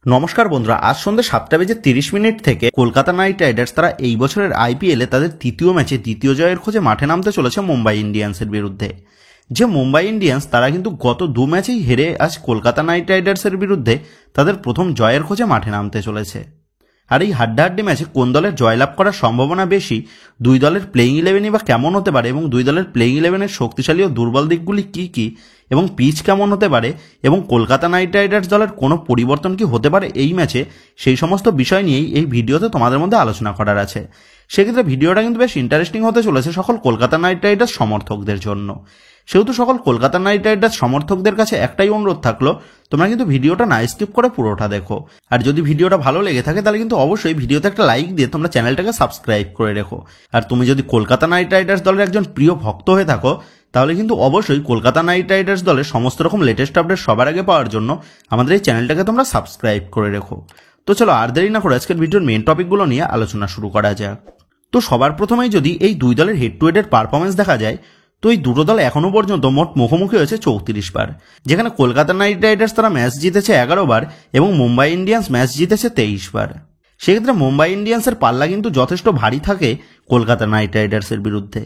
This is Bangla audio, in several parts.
নমস্কার বন্ধুরা, আজ সন্ধ্যে 7:30 থেকে কলকাতা নাইট রাইডার্স তারা এই বছরের আইপিএলে তাদের তৃতীয় ম্যাচে দ্বিতীয় জয়ের খোঁজে মাঠে নামতে চলেছে মুম্বাই ইন্ডিয়ান্সের বিরুদ্ধে। যে মুম্বাই ইন্ডিয়ান্স তারা কিন্তু গত দু ম্যাচেই হেরে আজ কলকাতা নাইট রাইডার্সের বিরুদ্ধে তাদের প্রথম জয়ের খোঁজে মাঠে নামতে চলেছে। আর এই হাড্ডাহাড্ডি ম্যাচে কোন দলের জয়লাভ করার সম্ভাবনা বেশি, দুই দলের প্লেইং ইলেভেনই বা কেমন হতে পারে এবং দুই দলের প্লেইং ইলেভেনের শক্তিশালী ও দুর্বল দিকগুলি কী কী এবং পিচ কেমন হতে পারে এবং কলকাতা নাইট রাইডার্স দলের কোনো পরিবর্তন কি হতে পারে এই ম্যাচে, সেই সমস্ত বিষয় নিয়েই এই ভিডিওতে তোমাদের মধ্যে আলোচনা করার আছে। সেক্ষেত্রে ভিডিওটা কিন্তু বেশ ইন্টারেস্টিং হতে চলেছে সকল কলকাতা নাইট রাইডার্স সমর্থকদের জন্য। সেহেতু সকল কলকাতা নাইট রাইডার্স সমর্থকদের কাছে একটাই অনুরোধ থাকলো, তোমরা কিন্তু ভিডিওটা না স্কিপ করে পুরোটা দেখো। আর যদি ভিডিওটা ভালো লেগে থাকে তাহলে কিন্তু অবশ্যই ভিডিওতে একটা লাইক দিয়ে তোমরা চ্যানেলটাকে সাবস্ক্রাইব করে রেখো। আর তুমি যদি কলকাতা নাইট রাইডার্স দলের একজন প্রিয় ভক্ত হয়ে থাকো তাহলে কিন্তু অবশ্যই কলকাতা নাইট রাইডার্স দলের সমস্ত রকম লেটেস্ট আপডেট সবার আগে পাওয়ার জন্য আমাদের এই চ্যানেলটাকে তোমরা সাবস্ক্রাইব করে রেখো। তো চলো আর দেরি না করে আজকের ভিডিওর মেন টপিকগুলো নিয়ে আলোচনা শুরু করা যাক। তো সবার প্রথমেই যদি এই দুই দলের হেড টু হেডের পারফরমেন্স দেখা যায়, তো এই দুটো দল এখনো পর্যন্ত মোট মুখোমুখি হয়েছে 34 বার, যেখানে কলকাতা নাইট রাইডার্স তারা ম্যাচ জিতেছে 11 বার এবং মুম্বাই ইন্ডিয়ান্স ম্যাচ জিতেছে 23 বার। সেক্ষেত্রে মুম্বাই ইন্ডিয়ান্সের পাল্লা কিন্তু যথেষ্ট ভারী থাকে কলকাতা নাইট রাইডার্সের বিরুদ্ধে।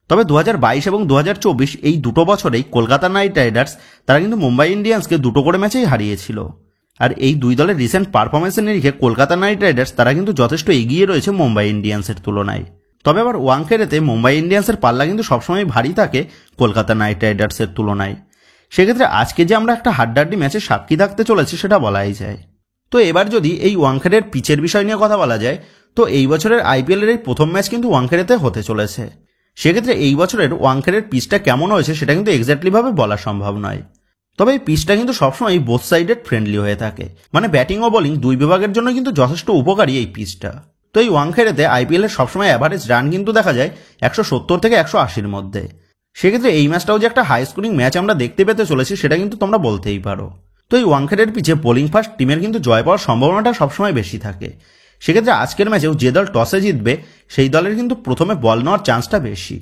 তবে 2022 এবং 2024 এই দুটো বছরেই কলকাতা নাইট রাইডার্স তারা কিন্তু মুম্বাই ইন্ডিয়ান্সকে দুটো করে ম্যাচেই হারিয়েছিল। আর এই দুই দলের রিসেন্ট পারফরমেন্সের নিরিখে কলকাতা নাইট রাইডার্স তারা কিন্তু যথেষ্ট এগিয়ে রয়েছে মুম্বাই ইন্ডিয়ান্সের তুলনায়। তবে আবার ওয়াংখেড়েতে মুম্বাই ইন্ডিয়ান্সের পাল্লা কিন্তু সবসময় ভারী থাকে কলকাতা নাইট রাইডার্সের তুলনায়। সেক্ষেত্রে আজকে যে আমরা একটা হাড্ডাহাড্ডি ম্যাচের সাক্ষী থাকতে চলেছি সেটা বলাই যায়। তো এবার যদি এই ওয়াংখেড়ের পিচের বিষয় নিয়ে কথা বলা যায়, তো এই বছরের আইপিএলের এই প্রথম ম্যাচ কিন্তু ওয়াংখেড়েতে হতে চলেছে। সেক্ষেত্রে এই বছরের ওয়াংখেড়ের পিচটা কেমন হয়েছে সেটা কিন্তু এক্স্যাক্টলিভাবে বলা সম্ভব নয়। তবে এই পিচটা কিন্তু সবসময় বোথ সাইডেড ফ্রেন্ডলি হয়ে থাকে, মানে ব্যাটিং ও বোলিং দুই বিভাগের জন্য কিন্তু যথেষ্ট উপকারী এই পিচটা। তো এই ওয়াংখেড়েতে আইপিএলের সবসময় অ্যাভারেজ রান কিন্তু দেখা যায় 170 থেকে 180-র মধ্যে। সেক্ষেত্রে এই ম্যাচটাও যে একটা হাই স্কোরিং ম্যাচ আমরা দেখতে পেতে চলেছি সেটা কিন্তু তোমরা বলতেই পারো। তো এই ওয়াংখেড়ের পিচে বোলিং ফার্স্ট টিমের কিন্তু জয় পাওয়ার সম্ভাবনাটা সবসময় বেশি থাকে। সেক্ষেত্রে আজকের ম্যাচেও যে দল টসে জিতবে সেই দলের কিন্তু প্রথমে বল নেওয়ার চান্সটা বেশি।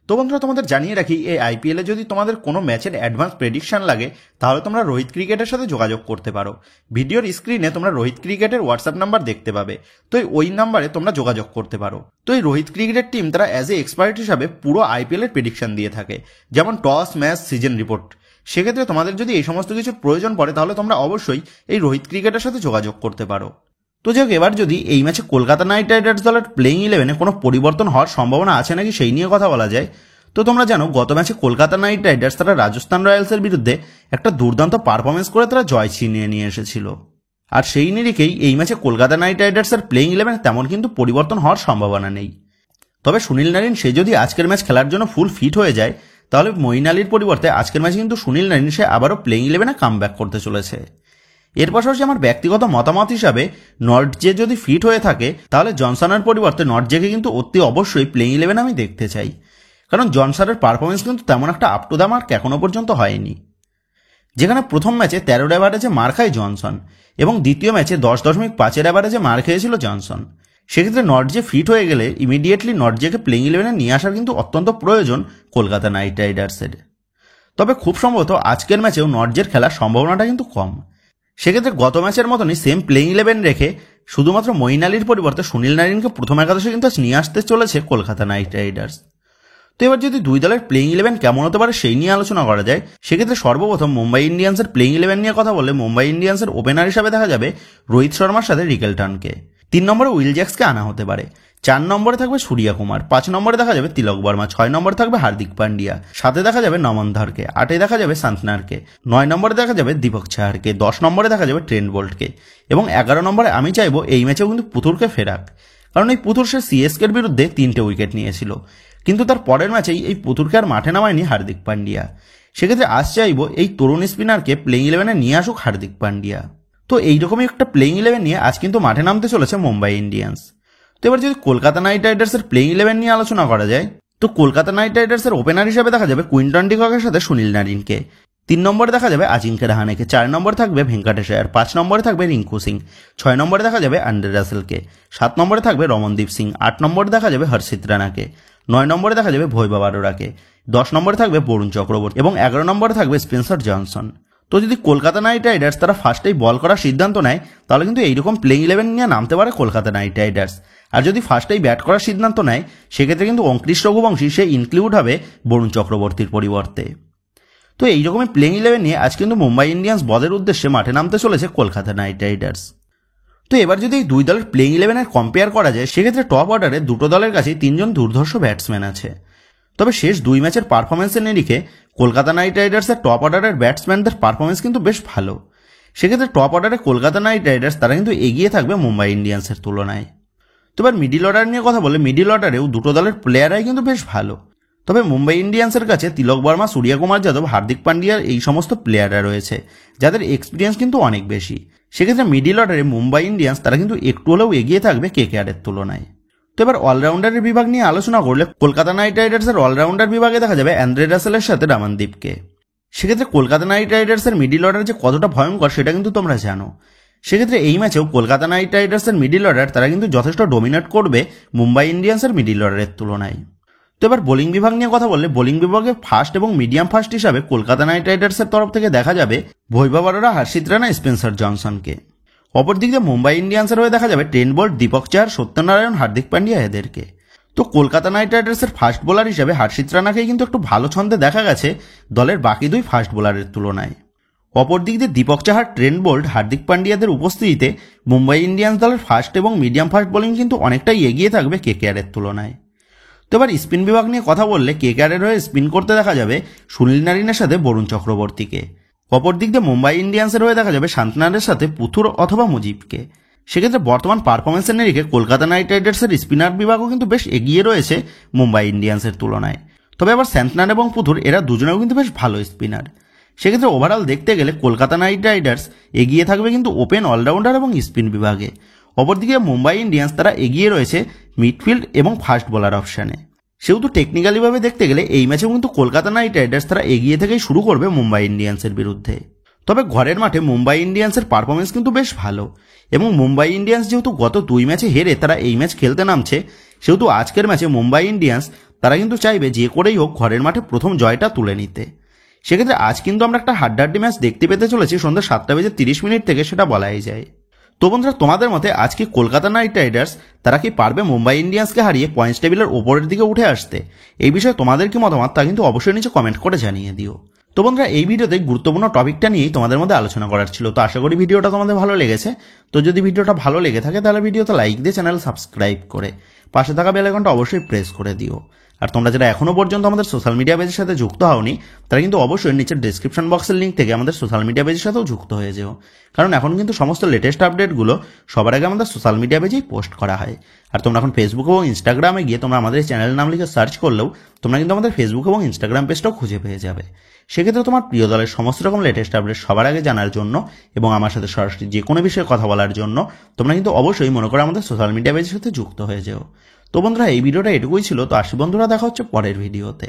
তো বন্ধুরা, তোমাদের জানিয়ে রাখি, এই আইপিএলে যদি তোমাদের কোনো ম্যাচের অ্যাডভান্স প্রেডিকশন লাগে তাহলে তোমরা রোহিত ক্রিকেটের সাথে যোগাযোগ করতে পারো। ভিডিওর স্ক্রিনে তোমরা রোহিত ক্রিকেটের হোয়াটসঅ্যাপ নাম্বার দেখতে পাবে, তো ওই নাম্বারে তোমরা যোগাযোগ করতে পারো। তো এই রোহিত ক্রিকেটের টিম তারা অ্যাজ এ এক্সপার্ট হিসাবে পুরো আইপিএলের প্রেডিকশন দিয়ে থাকে, যেমন টস, ম্যাচ, সিজন রিপোর্ট। সেক্ষেত্রে তোমাদের যদি এই সমস্ত কিছুর প্রয়োজন পড়ে তাহলে তোমরা অবশ্যই এই রোহিত ক্রিকেটের সাথে যোগাযোগ করতে পারো। তো যাক, এবার যদি এই ম্যাচে কলকাতা নাইট রাইডার্স দলের প্লেইং ইলেভেনে কোনো পরিবর্তন হওয়ার সম্ভাবনা আছে নাকি সেই নিয়ে কথা বলা যায়, তো তোমরা জানো গত ম্যাচে কলকাতা নাইট রাইডার্স তারা রাজস্থান রয়্যালসের বিরুদ্ধে একটা দুর্দান্ত পারফরমেন্স করে তারা জয় ছিনিয়ে নিয়ে এসেছিল। আর সেই নিরিখেই এই ম্যাচে কলকাতা নাইট রাইডার্সের প্লেইং ইলেভেনে তেমন কিন্তু পরিবর্তন হওয়ার সম্ভাবনা নেই। তবে সুনীল নারিন সে যদি আজকের ম্যাচ খেলার জন্য ফুল ফিট হয়ে যায় তাহলে মঈন আলীর পরিবর্তে আজকের ম্যাচে কিন্তু সুনীল নারিন সে আবারও প্লেইং ইলেভেনে কামব্যাক করতে চলেছে। এর পাশাপাশি আমার ব্যক্তিগত মতামত হিসাবে নর্থজে যদি ফিট হয়ে থাকে তাহলে জনসনের পরিবর্তে নর্থজেকে কিন্তু অতি অবশ্যই প্লেইং ইলেভেনে আমি দেখতে চাই, কারণ জনসনের পারফরমেন্স কিন্তু তেমন একটা আপ টু দ্য মার্ক এখনো পর্যন্ত হয়নি। যেখানে প্রথম ম্যাচে 13 অ্যাভারেজে মার খায় জনসন এবং দ্বিতীয় ম্যাচে 10.5 অ্যাভারেজে মার খেয়েছিল জনসন। সেক্ষেত্রে নর্থজে ফিট হয়ে গেলে ইমিডিয়েটলি নর্থজেকে প্লেইং ইলেভেনে নিয়ে আসার কিন্তু অত্যন্ত প্রয়োজন কলকাতা নাইট রাইডার্সের। তবে খুব সম্ভবত আজকের ম্যাচেও নর্থজের খেলার সম্ভাবনাটা কিন্তু কম। সেক্ষেত্রে গত ম্যাচের মতনই সেম প্লেইং ইলেভেন রেখে শুধুমাত্র মঈন আলীর পরিবর্তে সুনীল নারিনকে প্রথম একাদশে কিন্তু নিয়ে আসতে চলেছে কলকাতা নাইট রাইডার্স। তো এবার যদি দুই দলের প্লেইং ইলেভেন কেমন হতে পারে সেই নিয়ে আলোচনা করা যায়, সেক্ষেত্রে সর্বপ্রথম মুম্বাই ইন্ডিয়ান্সের প্লেইং ইলেভেন নিয়ে কথা বললে মুম্বাই ইন্ডিয়ান্সের ওপেনার হিসাবে দেখা যাবে রোহিত শর্মার সাথে রিকেলটনকে। 3 নম্বরে উইল জ্যাক্সকে আনা হতে পারে। 4 নম্বরে থাকবে সূর্যা কুমার। 5 নম্বরে দেখা যাবে তিলক বর্মা। 6 নম্বরে থাকবে হার্দিক পান্ডিয়া। 7-এ দেখা যাবে নমন ধরকে। 8-এ দেখা যাবে সান্তনারকে। 9 নম্বরে দেখা যাবে দীপক চাহারকে। 10 নম্বরে দেখা যাবে ট্রেন্ট বোল্টকে এবং 11 নম্বরে আমি চাইবো এই ম্যাচেও কিন্তু পুতুরকে ফেরাক, কারণ এই পুতুর সে সিএসকের বিরুদ্ধে 3টে উইকেট নিয়েছিল, কিন্তু তার পরের ম্যাচেই এই পুতুরকে আর মাঠে নামায়নি হার্দিক পান্ডিয়া। সেক্ষেত্রে আজ চাইবো এই তরুণ স্পিনারকে প্লেইং ইলেভেনে নিয়ে আসুক হার্দিক পান্ডিয়া। তো এইরকমই একটা প্লেইং ইলেভেন নিয়ে আজ কিন্তু মাঠে নামতে চলেছে মুম্বাই ইন্ডিয়ান্স। তো এবার যদি কলকাতা নাইট রাইডার্সের প্লেইং ইলেভেন নিয়ে আলোচনা করা যায়, তো কলকাতা নাইট রাইডার্সের ওপেনার হিসেবে দেখা যাবে কুইন্টন ডিককের সাথে সুনীল নারিনকে। 3 নম্বরে দেখা যাবে আজিঙ্ক্য রাহানেকে। 4 নম্বরে থাকবে ভেঙ্কটেশ আয়ার। 5 নম্বরে থাকবে রিঙ্কু সিং। 6 নম্বরে দেখা যাবে আন্দ্রে রাসেলকে। 7 নম্বরে থাকবে রমনদীপ সিং। 8 নম্বরে দেখা যাবে হর্ষিত রানাকে। 9 নম্বরে দেখা যাবে ভৈভব আরোরাকে। 10 নম্বরে থাকবে বরুণ চক্রবর্তী এবং 11 নম্বরে থাকবে স্পেন্সার জনসন। তো যদি কলকাতা নাইট রাইডার্স তারা ফার্স্টেই বল করার সিদ্ধান্ত নেয়, তাহলে কিন্তু এইরকম প্লেইং 11 নিয়ে নামতে পারে কলকাতা নাইট রাইডার্স। আর যদি ফার্স্টেই ব্যাট করার সিদ্ধান্ত নেয়, সেক্ষেত্রে কিন্তু অঙ্কুশ রঘুবংশী সে ইনক্লুড হবে বরুণ চক্রবর্তীর পরিবর্তে। তো এইরকমই প্লেইং 11 নিয়ে আজ কিন্তু মুম্বাই ইন্ডিয়ান্স বদের উদ্দেশ্যে মাঠে নামতে চলেছে কলকাতা নাইট রাইডার্স। তো এবার যদি এই দুই দলের প্লেইং 11-এর কম্পেয়ার করা যায়, সেক্ষেত্রে টপ অর্ডারে দুটো দলের কাছেই 3জন দুর্ধর্ষ ব্যাটসম্যান আছে। তবে শেষ 2 ম্যাচের পারফরমেন্সের নিরিখে কলকাতা নাইট রাইডার্সের টপ অর্ডারের ব্যাটসম্যানদের পারফরমেন্স কিন্তু বেশ ভালো। সেক্ষেত্রে টপ অর্ডারে কলকাতা নাইট রাইডার্স তারা কিন্তু এগিয়ে থাকবে মুম্বাই ইন্ডিয়ান্সের তুলনায়। তো এবার মিডিল অর্ডার নিয়ে কথা বলে, মিডিল অর্ডারেও দুটো দলের প্লেয়াররাই কিন্তু বেশ ভালো। তবে মুম্বাই ইন্ডিয়ান্সের কাছে তিলক বর্মা, সূর্যকুমার যাদব, হার্দিক পান্ডিয়ার এই সমস্ত প্লেয়াররা রয়েছে, যাদের এক্সপিরিয়েন্স কিন্তু অনেক বেশি। সেক্ষেত্রে মিডিল অর্ডারে মুম্বাই ইন্ডিয়ান্স তারা কিন্তু একটু হলেও এগিয়ে থাকবে কেকেআরের তুলনায়। তো এবার অলরাউন্ডারের বিভাগ নিয়ে আলোচনা করলে, কলকাতা নাইট রাইডার্সের অলরাউন্ডার বিভাগে দেখা যাবে অ্যান্দ্রে রাসেলের সাথে রামানদীপকে। সেক্ষেত্রে কলকাতা নাইট রাইডার্সের মিডিল অর্ডার যে কতটা ভয়ঙ্কর সেটা কিন্তু তোমরা জানো। সেক্ষেত্রে এই ম্যাচেও কলকাতা নাইট রাইডার্সের মিডিল অর্ডার তারা কিন্তু যথেষ্ট ডোমিনেট করবে মুম্বাই ইন্ডিয়ান্সের মিডিল অর্ডারের তুলনায়। তো এবার বোলিং বিভাগ নিয়ে কথা বললে, বোলিং বিভাগে ফাস্ট এবং মিডিয়াম ফাস্ট হিসাবে কলকাতা নাইট রাইডার্সের তরফ থেকে দেখা যাবে বৈভব অরোরা, হর্ষিত রানা, স্পেন্সার জনসনকে। অপরদিকে মুম্বাই ইন্ডিয়ান্সের হয়ে দেখা যাবে ট্রেন্ট বোল্ট, দীপক চাহার, সত্যনারায়ণ, হার্দিক পান্ডিয়া এদেরকে। তো কলকাতা নাইট রাইডার্সের ফাস্ট বোলার হিসেবে হর্ষিত রানাকেই কিন্তু একটু ভালো ছন্দে দেখা গেছে দলের বাকি দুই ফাস্ট বোলারের তুলনায়। অপরদিক দিয়ে দীপক চাহার, ট্রেন্ট বোল্ট, হার্দিক পান্ডিয়াদের উপস্থিতিতে মুম্বাই ইন্ডিয়ান্স দলের ফাস্ট এবং মিডিয়াম ফাস্ট বোলিং কিন্তু অনেকটাই এগিয়ে থাকবে কেকেআরের তুলনায়। তো এবার স্পিন বিভাগ নিয়ে কথা বললে, কেকেআরের হয়ে স্পিন করতে দেখা যাবে সুনীল নারিনের সাথে বরুণ চক্রবর্তীকে। অপরদিক দিয়ে মুম্বাই ইন্ডিয়ান্সের হয়ে দেখা যাবে শান্তনারের সাথে পুথুর অথবা মুজিবকে। সেক্ষেত্রে বর্তমান পারফরমেন্সের নিরিখে কলকাতা নাইট রাইডার্সের স্পিনার বিভাগও কিন্তু বেশ এগিয়ে রয়েছে মুম্বাই ইন্ডিয়ান্সের তুলনায়। তবে আবার শান্তনার এবং পুথুর এরা দুজনেও কিন্তু বেশ ভালো স্পিনার। সেক্ষেত্রে ওভারঅল দেখতে গেলে কলকাতা নাইট রাইডার্স এগিয়ে থাকবে কিন্তু ওপেন, অলরাউন্ডার এবং স্পিন বিভাগে। অপরদিকে মুম্বাই ইন্ডিয়ান্স তারা এগিয়ে রয়েছে মিডফিল্ড এবং ফাস্ট বোলার অপশানে। সেহেতু টেকনিক্যালিভাবে দেখতে গেলে এই ম্যাচেও কিন্তু কলকাতা নাইট রাইডার্স তারা এগিয়ে থেকেই শুরু করবে মুম্বাই ইন্ডিয়ান্সের বিরুদ্ধে। তবে ঘরের মাঠে মুম্বাই ইন্ডিয়ান্সের পারফরমেন্স কিন্তু বেশ ভালো, এবং মুম্বাই ইন্ডিয়ান্স যেহেতু গত 2 ম্যাচে হেরে তারা এই ম্যাচ খেলতে নামছে, সেহেতু আজকের ম্যাচে মুম্বাই ইন্ডিয়ান্স তারা কিন্তু চাইবে যে করেই হোক ঘরের মাঠে প্রথম জয়টা তুলে নিতে। সেক্ষেত্রে আজ কিন্তু আমরা একটা হাড্ডাহাড্ডি ম্যাচ দেখতে পেতে চলেছি সন্ধ্যা 7:30 থেকে, সেটা বলাই যায়। তো বন্ধুরা, তোমাদের মতে আজকে কলকাতা নাইট রাইডার্স তারা কি পারবে মুম্বাই ইন্ডিয়ান্সকে হারিয়ে পয়েন্টস টেবিলের ওপরের দিকে উঠে আসতে? এই বিষয়ে তোমাদের কি মতামত তা কিন্তু অবশ্যই নিচে কমেন্ট করে জানিয়ে দিও। তো বন্ধুরা, এই ভিডিওতে গুরুত্বপূর্ণ টপিকটা নিয়েই তোমাদের মধ্যে আলোচনা করার ছিল। তো আশা করি ভিডিওটা তোমাদের ভালো লেগেছে। তো যদি ভিডিওটা ভালো লেগে থাকে তাহলে ভিডিওতে লাইক দিয়ে চ্যানেল সাবস্ক্রাইব করে পাশে থাকা বেল আইকনটা অবশ্যই প্রেস করে দিও। আর তোমরা যারা এখনো পর্যন্ত আমাদের সোশ্যাল মিডিয়া পেজের সাথে যুক্ত হওনি, তারা কিন্তু অবশ্যই নিচের ডেসক্রিপশন বক্সের লিঙ্ক থেকে আমাদের সোশ্যাল মিডিয়া পেজের সাথেও যুক্ত হয়ে যেও। কারণ এখন কিন্তু সমস্ত লেটেস্ট আপডেটগুলো সবার আগে আমাদের সোশ্যাল মিডিয়া পেজেই পোস্ট করা হয়। আর তোমরা এখন ফেসবুক এবং ইনস্টাগ্রামে গিয়ে তোমরা আমাদের চ্যানেলের নাম লিখে সার্চ করলেও তোমরা কিন্তু আমাদের ফেসবুক এবং ইনস্টাগ্রাম পেজটাও খুঁজে পেয়ে যাবে। সেক্ষেত্রে তোমার প্রিয় দলের সমস্ত রকম লেটেস্ট আপডেট সবার আগে জানার জন্য এবং আমার সাথে সরাসরি যে কোনো বিষয়ে কথা বলার জন্য তোমরা কিন্তু অবশ্যই মনে করে আমাদের সোশ্যাল মিডিয়া পেজের সাথে যুক্ত হয়ে যেও। তো বন্ধুরা, এই ভিডিওটা এটুকুই ছিল। তো আসি বন্ধুরা, দেখা হচ্ছে পরের ভিডিওতে।